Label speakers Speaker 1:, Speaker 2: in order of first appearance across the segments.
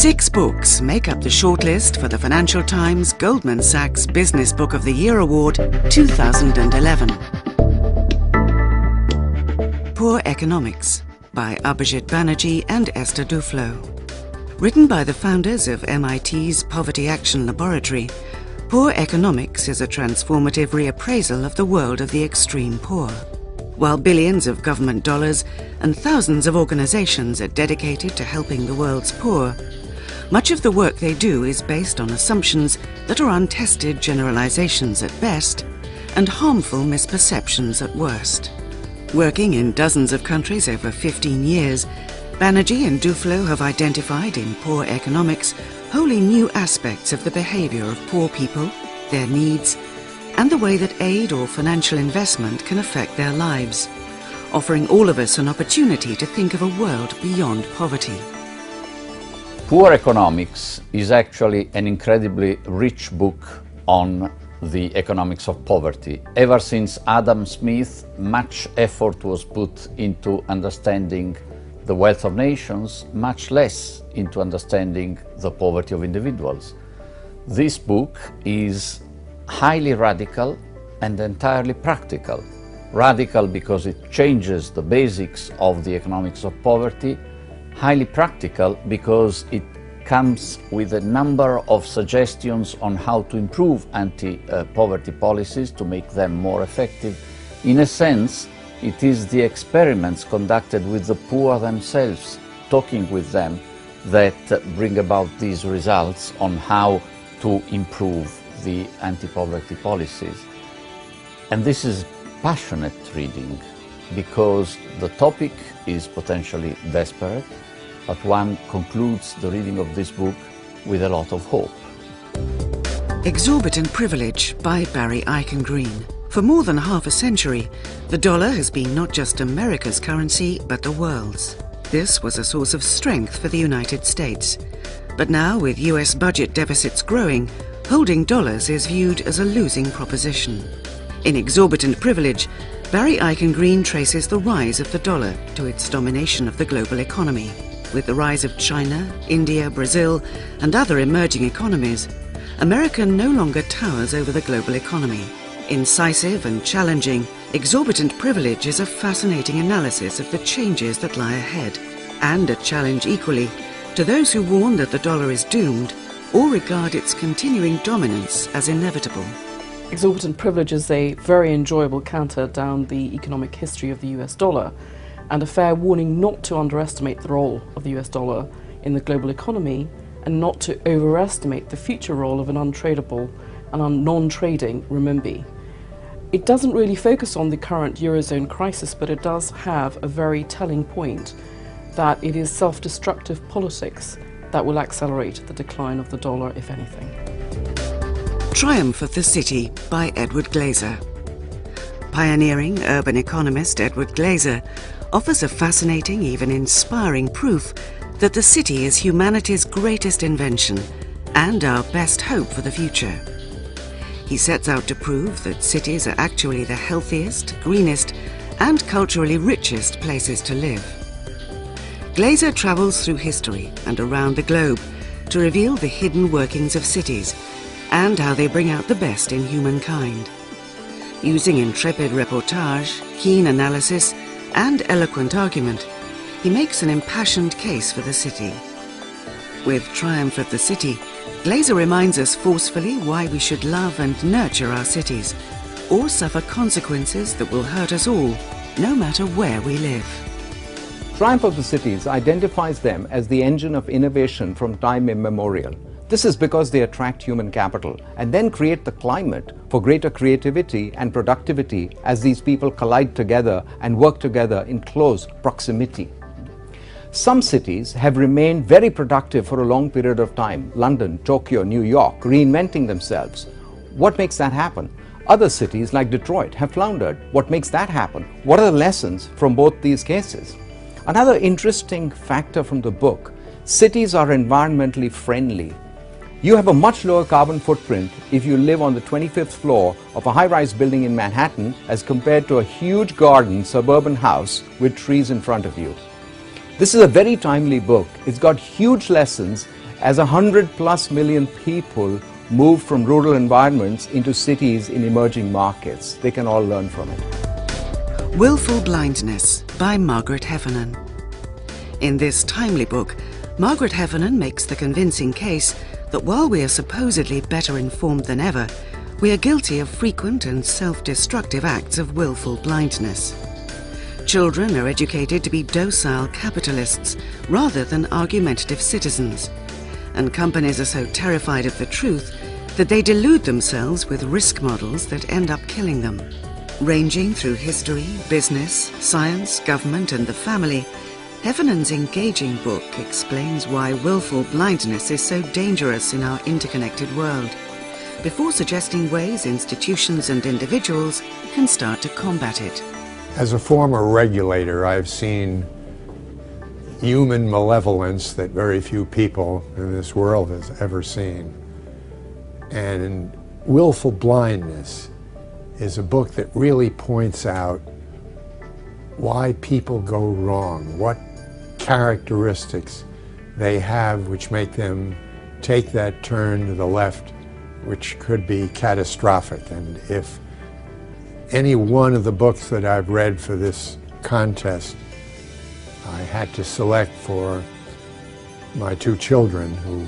Speaker 1: 6 books make up the shortlist for the Financial Times Goldman Sachs Business Book of the Year Award 2011. Poor Economics by Abhijit Banerjee and Esther Duflo. Written by the founders of MIT's Poverty Action Laboratory, Poor Economics is a transformative reappraisal of the world of the extreme poor. While billions of government dollars and thousands of organizations are dedicated to helping the world's poor, much of the work they do is based on assumptions that are untested generalizations at best and harmful misperceptions at worst. Working in dozens of countries over 15 years, Banerjee and Duflo have identified in Poor Economics wholly new aspects of the behavior of poor people, their needs, and the way that aid or financial investment can affect their lives, offering all of us an opportunity to think of a world beyond poverty.
Speaker 2: Poor Economics is actually an incredibly rich book on the economics of poverty. Ever since Adam Smith, much effort was put into understanding the wealth of nations, much less into understanding the poverty of individuals. This book is highly radical and entirely practical. Radical because it changes the basics of the economics of poverty. Highly practical because it comes with a number of suggestions on how to improve anti-poverty policies to make them more effective. In a sense, it is the experiments conducted with the poor themselves, talking with them, that bring about these results on how to improve the anti-poverty policies. And this is passionate reading because the topic is potentially desperate, but one concludes the reading of this book with a lot of hope.
Speaker 1: Exorbitant Privilege by Barry Eichengreen. For more than half a century, the dollar has been not just America's currency, but the world's. This was a source of strength for the United States. But now, with US budget deficits growing, holding dollars is viewed as a losing proposition. In Exorbitant Privilege, Barry Eichengreen traces the rise of the dollar to its domination of the global economy. With the rise of China, India, Brazil, and other emerging economies, America no longer towers over the global economy. Incisive and challenging, Exorbitant Privilege is a fascinating analysis of the changes that lie ahead, and a challenge equally to those who warn that the dollar is doomed or regard its continuing dominance as inevitable.
Speaker 3: Exorbitant Privilege is a very enjoyable canter down the economic history of the US dollar, and a fair warning not to underestimate the role of the US dollar in the global economy and not to overestimate the future role of an untradable and non-trading renminbi. It doesn't really focus on the current Eurozone crisis, but it does have a very telling point that it is self-destructive politics that will accelerate the decline of the dollar, if anything.
Speaker 1: Triumph of the City by Edward Glaser. Pioneering urban economist Edward Glaser offers a fascinating, even inspiring proof that the city is humanity's greatest invention and our best hope for the future. He sets out to prove that cities are actually the healthiest, greenest, and culturally richest places to live. Glaser travels through history and around the globe to reveal the hidden workings of cities and how they bring out the best in humankind. Using intrepid reportage, keen analysis, and eloquent argument, he makes an impassioned case for the city. With Triumph of the City, Glaser reminds us forcefully why we should love and nurture our cities, or suffer consequences that will hurt us all, no matter where we live.
Speaker 4: Triumph of the Cities identifies them as the engine of innovation from time immemorial. This is because they attract human capital and then create the climate for greater creativity and productivity as these people collide together and work together in close proximity. Some cities have remained very productive for a long period of time. London, Tokyo, New York, reinventing themselves. What makes that happen? Other cities like Detroit have floundered. What makes that happen? What are the lessons from both these cases? Another interesting factor from the book, cities are environmentally friendly. You have a much lower carbon footprint if you live on the 25th floor of a high-rise building in Manhattan as compared to a huge garden suburban house with trees in front of you. This is a very timely book. It's got huge lessons As 100+ million people move from rural environments into cities in emerging markets, they can all learn from it.
Speaker 1: Willful Blindness by Margaret Heffernan. In this timely book, Margaret Heffernan makes the convincing case that while we are supposedly better informed than ever, we are guilty of frequent and self-destructive acts of willful blindness. Children are educated to be docile capitalists rather than argumentative citizens, and companies are so terrified of the truth that they delude themselves with risk models that end up killing them. Ranging through history, business, science, government and the family, Heffernan's engaging book explains why willful blindness is so dangerous in our interconnected world, before suggesting ways institutions and individuals can start to combat it.
Speaker 5: As a former regulator, I've seen human malevolence that very few people in this world has ever seen. And Willful Blindness is a book that really points out why people go wrong, what characteristics they have which make them take that turn to the left, which could be catastrophic. And if any one of the books that I've read for this contest I had to select for my two children who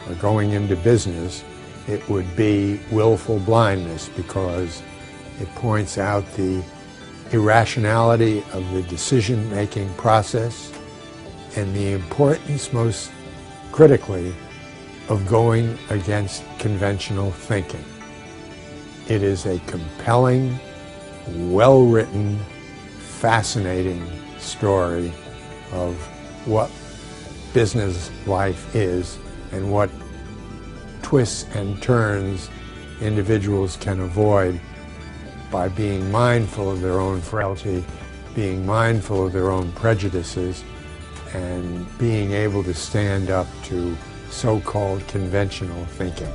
Speaker 5: are going into business, it would be Willful Blindness, because it points out the irrationality of the decision-making process and the importance, most critically, of going against conventional thinking. It is a compelling, well-written, fascinating story of what business life is and what twists and turns individuals can avoid by being mindful of their own frailty, being mindful of their own prejudices, and being able to stand up to so-called conventional thinking.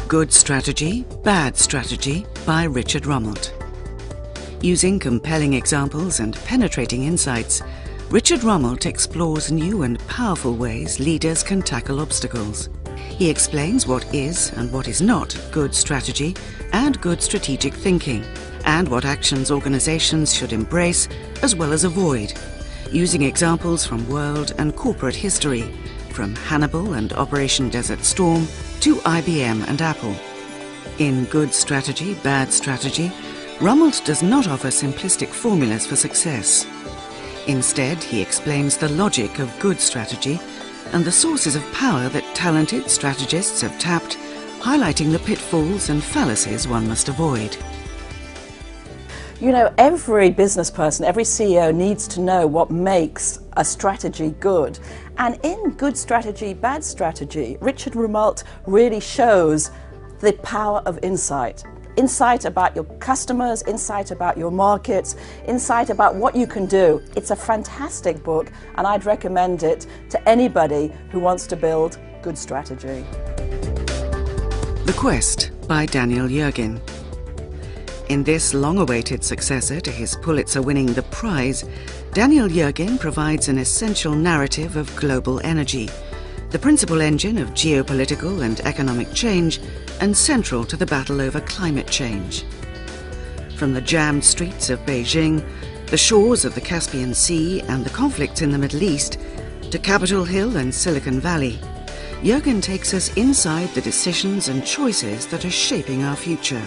Speaker 1: Good Strategy, Bad Strategy by Richard Rummelt. Using compelling examples and penetrating insights, Richard Rummelt explores new and powerful ways leaders can tackle obstacles. He explains what is and what is not good strategy and good strategic thinking, and what actions organizations should embrace as well as avoid, using examples from world and corporate history, from Hannibal and Operation Desert Storm to IBM and Apple. In Good Strategy, Bad Strategy, Rummelt does not offer simplistic formulas for success. Instead, he explains the logic of good strategy and the sources of power that talented strategists have tapped, highlighting the pitfalls and fallacies one must avoid.
Speaker 6: You know, every business person, every CEO needs to know what makes a strategy good. And in Good Strategy, Bad Strategy, Richard Rummelt really shows the power of insight. Insight about your customers, insight about your markets, insight about what you can do. It's a fantastic book, and I'd recommend it to anybody who wants to build good strategy.
Speaker 1: The Quest by Daniel Yergin. In this long-awaited successor to his Pulitzer-winning The Prize, Daniel Yergin provides an essential narrative of global energy, the principal engine of geopolitical and economic change, and central to the battle over climate change. From the jammed streets of Beijing, the shores of the Caspian Sea, and the conflicts in the Middle East, to Capitol Hill and Silicon Valley, Yergin takes us inside the decisions and choices that are shaping our future.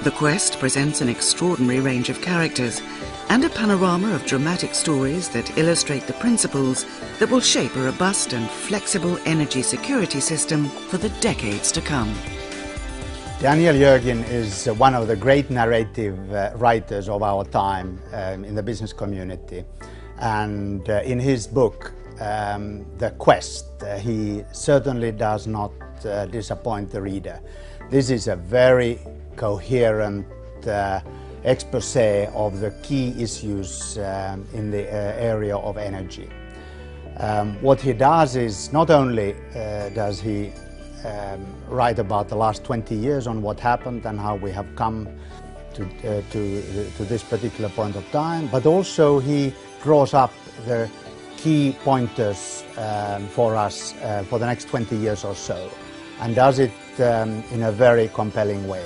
Speaker 1: The Quest presents an extraordinary range of characters and a panorama of dramatic stories that illustrate the principles that will shape a robust and flexible energy security system for the decades to come.
Speaker 7: Daniel Yergin is one of the great narrative writers of our time in the business community. And in his book, The Quest, he certainly does not disappoint the reader. This is a very coherent expose of the key issues in the area of energy. What he does is not only does he write about the last 20 years on what happened and how we have come to this particular point of time, but also he draws up the key pointers for us for the next 20 years or so, and does it in a very compelling way.